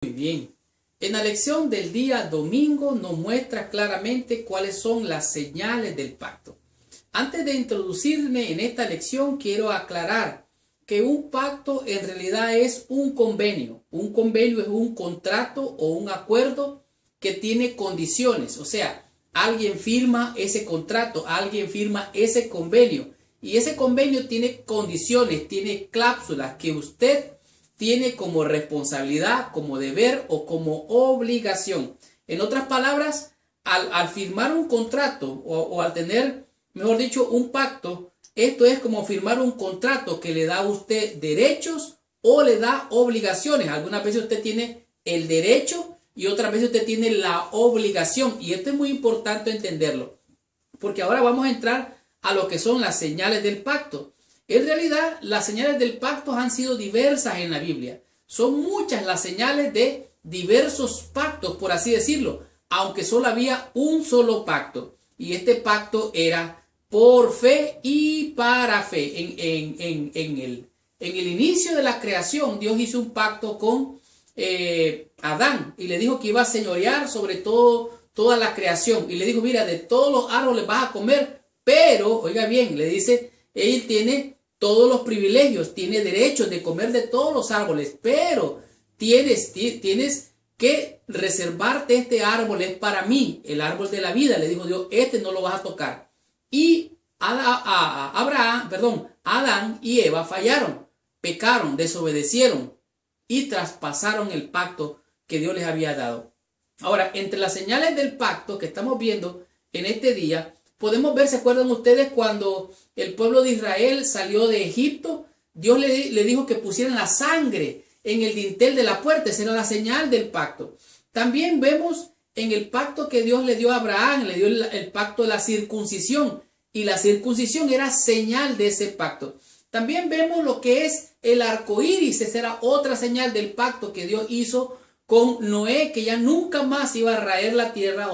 Muy bien. En la lección del día domingo nos muestra claramente cuáles son las señales del pacto. Antes de introducirme en esta lección, quiero aclarar que un pacto en realidad es un convenio. Un convenio es un contrato o un acuerdo que tiene condiciones. O sea, alguien firma ese contrato, alguien firma ese convenio. Y ese convenio tiene condiciones, tiene cláusulas que usted tiene como responsabilidad, como deber o como obligación. En otras palabras, al firmar un contrato o al tener, mejor dicho, un pacto, esto es como firmar un contrato que le da a usted derechos o le da obligaciones. Algunas veces usted tiene el derecho y otras veces usted tiene la obligación. Y esto es muy importante entenderlo, porque ahora vamos a entrar a lo que son las señales del pacto. En realidad, las señales del pacto han sido diversas en la Biblia. Son muchas las señales de diversos pactos, por así decirlo, aunque solo había un solo pacto. Y este pacto era por fe y para fe. En el inicio de la creación, Dios hizo un pacto con Adán y le dijo que iba a señorear sobre toda la creación. Y le dijo, mira, de todos los árboles vas a comer, pero, oiga bien, le dice, él tiene todos los privilegios, tiene derechos de comer de todos los árboles, pero tienes que reservarte este árbol, es para mí, el árbol de la vida, le dijo Dios, este no lo vas a tocar. Y Adán y Eva fallaron, pecaron, desobedecieron y traspasaron el pacto que Dios les había dado. Ahora, entre las señales del pacto que estamos viendo en este día, podemos ver, ¿se acuerdan ustedes cuando el pueblo de Israel salió de Egipto? Dios le dijo que pusieran la sangre en el dintel de la puerta. Esa era la señal del pacto. También vemos en el pacto que Dios le dio a Abraham, le dio el pacto de la circuncisión. Y la circuncisión era señal de ese pacto. También vemos lo que es el arco iris. Esa era otra señal del pacto que Dios hizo con Noé, que ya nunca más iba a raer la tierra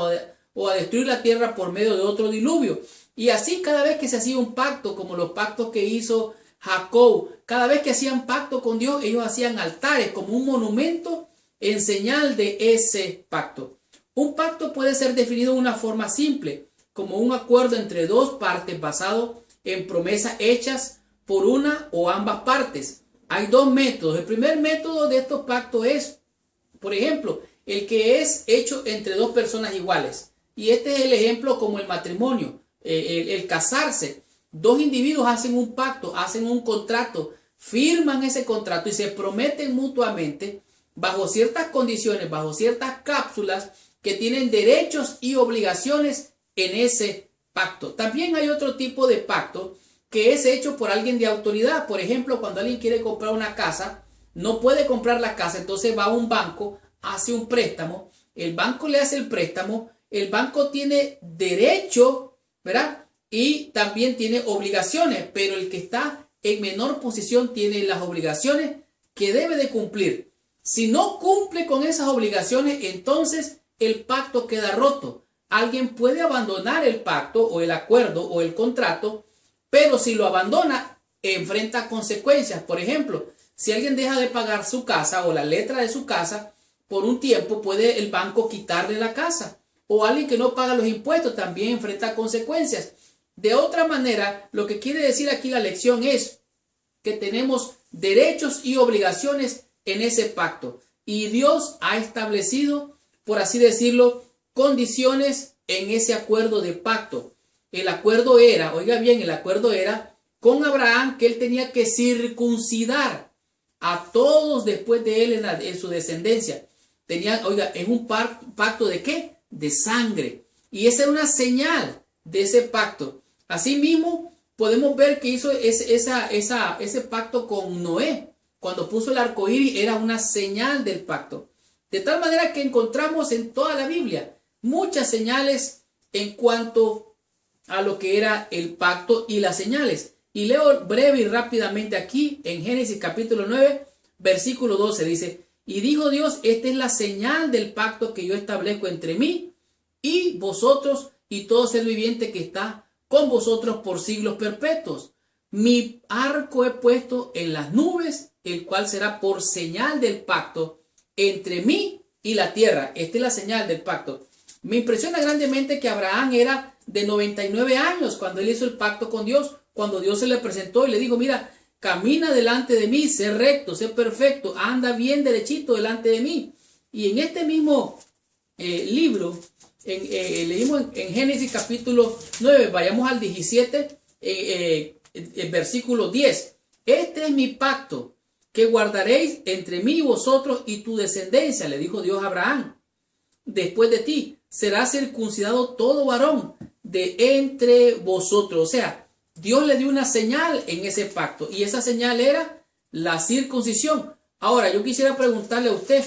o a destruir la tierra por medio de otro diluvio. Y así cada vez que se hacía un pacto, como los pactos que hizo Jacob, cada vez que hacían pacto con Dios, ellos hacían altares como un monumento en señal de ese pacto. Un pacto puede ser definido de una forma simple, como un acuerdo entre dos partes basado en promesas hechas por una o ambas partes. Hay dos métodos. El primer método de estos pactos es, por ejemplo, el que es hecho entre dos personas iguales. Y este es el ejemplo como el matrimonio, el casarse. Dos individuos hacen un pacto, hacen un contrato, firman ese contrato y se prometen mutuamente bajo ciertas condiciones, bajo ciertas cápsulas que tienen derechos y obligaciones en ese pacto. También hay otro tipo de pacto que es hecho por alguien de autoridad. Por ejemplo, cuando alguien quiere comprar una casa, no puede comprar la casa, entonces va a un banco, hace un préstamo, el banco le hace el préstamo, el banco tiene derecho, ¿verdad? Y también tiene obligaciones, pero el que está en menor posición tiene las obligaciones que debe de cumplir. Si no cumple con esas obligaciones, entonces el pacto queda roto. Alguien puede abandonar el pacto o el acuerdo o el contrato, pero si lo abandona, enfrenta consecuencias. Por ejemplo, si alguien deja de pagar su casa o la letra de su casa, por un tiempo puede el banco quitarle la casa. O alguien que no paga los impuestos también enfrenta consecuencias. De otra manera, lo que quiere decir aquí la lección es que tenemos derechos y obligaciones en ese pacto. Y Dios ha establecido, por así decirlo, condiciones en ese acuerdo de pacto. El acuerdo era, oiga bien, el acuerdo era con Abraham que él tenía que circuncidar a todos después de él en su descendencia. Oiga, es un pacto ¿de qué? De sangre. Y esa era una señal de ese pacto. Asimismo, podemos ver que hizo ese pacto con Noé. Cuando puso el arco iris era una señal del pacto. De tal manera que encontramos en toda la Biblia muchas señales en cuanto a lo que era el pacto y las señales. Y leo breve y rápidamente aquí en Génesis capítulo 9, versículo 12. Dice, y dijo Dios, esta es la señal del pacto que yo establezco entre mí y vosotros y todo ser viviente que está con vosotros por siglos perpetuos. Mi arco he puesto en las nubes, el cual será por señal del pacto entre mí y la tierra. Esta es la señal del pacto. Me impresiona grandemente que Abraham era de 99 años cuando él hizo el pacto con Dios, cuando Dios se le presentó y le dijo, mira, camina delante de mí, sé recto, sé perfecto, anda bien derechito delante de mí. Y en este mismo libro, leímos en Génesis capítulo 9, vayamos al 17, el versículo 10. Este es mi pacto que guardaréis entre mí y vosotros y tu descendencia, le dijo Dios a Abraham. Después de ti será circuncidado todo varón de entre vosotros. O sea, Dios le dio una señal en ese pacto y esa señal era la circuncisión. Ahora, yo quisiera preguntarle a usted,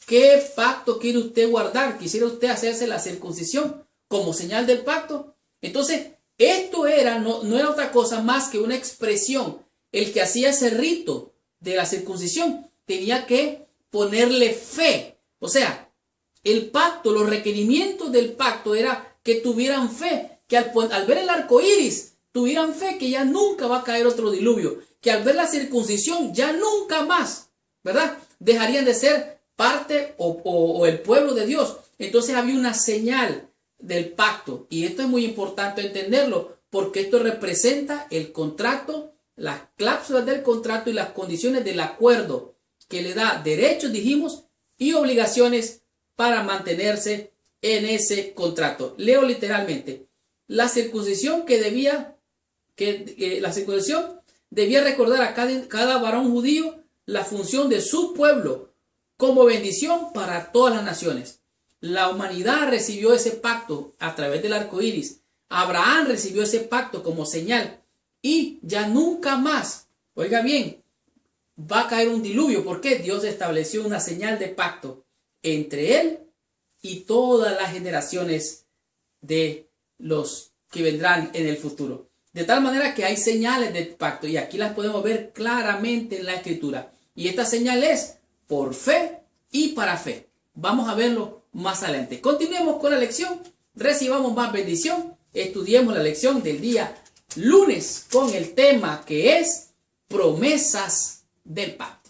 ¿qué pacto quiere usted guardar? ¿Quisiera usted hacerse la circuncisión como señal del pacto? Entonces, esto era, no era otra cosa más que una expresión. El que hacía ese rito de la circuncisión tenía que ponerle fe. O sea, el pacto, los requerimientos del pacto era que tuvieran fe, que al ver el arco iris tuvieran fe que ya nunca va a caer otro diluvio, que al ver la circuncisión ya nunca más, ¿verdad? Dejarían de ser parte o el pueblo de Dios. Entonces había una señal del pacto y esto es muy importante entenderlo porque esto representa el contrato, las cláusulas del contrato y las condiciones del acuerdo que le da derechos, dijimos, y obligaciones para mantenerse en ese contrato. Leo literalmente. La circuncisión debía recordar a cada varón judío la función de su pueblo como bendición para todas las naciones. La humanidad recibió ese pacto a través del arco iris. Abraham recibió ese pacto como señal y ya nunca más, oiga bien, va a caer un diluvio porque Dios estableció una señal de pacto entre él y todas las generaciones de los que vendrán en el futuro. De tal manera que hay señales del pacto y aquí las podemos ver claramente en la escritura. Y esta señal es por fe y para fe. Vamos a verlo más adelante. Continuemos con la lección, recibamos más bendición, estudiemos la lección del día lunes con el tema que es promesas del pacto.